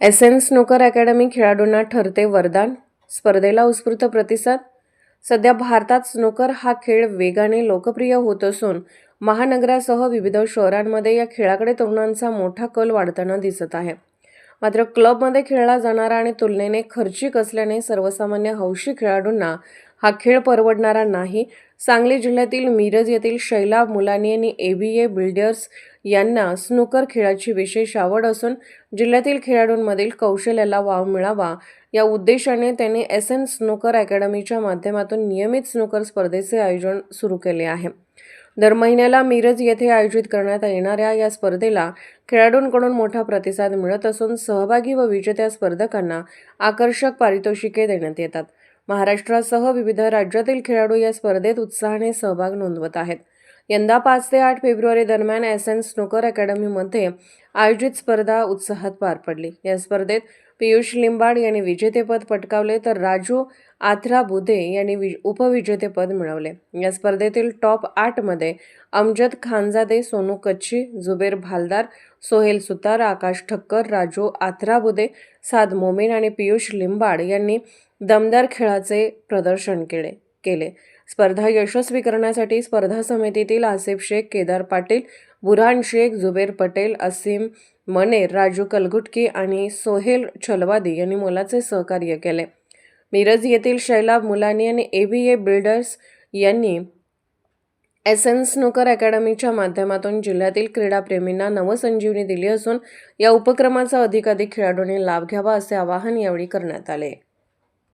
SN snooker academy खेळाडूंना ठरते वरदान, स्पर्धेला उत्स्फूर्त प्रतिसाद। सध्या भारतात स्नूकर हा खेळ वेगाने लोकप्रिय होत असून महानगरासह विविध शहरांमध्ये या खेळाकडे तरुणांचा मोठा कल वाढताना दिसत आहे। मात्र क्लबमध्ये खेळला जाणारा आणि तुलनेने खर्चिक असल्याने सर्वसामान्य हौशी खेळाडूंना हा खेळ परवडणारा नाही। सांगली जिल्ह्यातील मिरज येथील शैला मुलानी आणि एबीए बिल्डर्स यांना स्नूकर खेळाची विशेष आवड असून जिल्ह्यातील खेळाडूंमधील कौशल्याला वाव मिळावा या उद्देशाने त्यांनी एसएन स्नूकर अकॅडमीच्या माध्यमातून नियमित स्नूकर स्पर्धेचे आयोजन सुरू केले आहे। दर महिन्याला मिरज येथे आयोजित करण्यात येणाऱ्या या स्पर्धेला खेळाडूंकडून मोठा प्रतिसाद मिळत असून सहभागी व विजेत्या स्पर्धकांना आकर्षक पारितोषिके देण्यात येतात। महाराष्ट्रासह विविध राज्यातील खेळाडू या स्पर्धेत उत्साहाने सहभाग नोंदवत आहेत। यंदा 5 ते 8 फेब्रुवारी दरम्यान एसएन स्नूकर अकॅडमीमध्ये आयोजित स्पर्धा उत्साहात पार पडली। या स्पर्धेत पियुष लिंबाड यांनी विजेतेपद पटकावले तर राजू आथराबुधे यांनी उपविजेतेपद मिळवले। या स्पर्धेतील टॉप 8 मध्ये अमजद खानजादे, सोनू कच्ची, जुबेर भालदार, सोहेल सुतार, आकाश ठक्कर, राजू आथराबुधे, साद मोमीन आणि पियुष लिंबाड यांनी दमदार खेळाचे प्रदर्शन केले। स्पर्धा यशस्वी करण्यासाठी स्पर्धा समितीतील आसिफ शेख, केदार पाटील, बुरहान शेख, जुबेर पटेल, असीम मनेर, राजू कलगुटकी आणि सोहेल छलवादी यांनी मोलाचे सहकार्य केले। मिरज येथील शैला मुलानी आणि एबीए बिल्डर्स यांनी एसएन स्नूकर अकॅडमीच्या माध्यमातून जिल्ह्यातील क्रीडाप्रेमींना नवसंजीवनी दिली असून या उपक्रमाचा अधिकाधिक खेळाडूंनी लाभ घ्यावा असे आवाहन यावेळी करण्यात आले।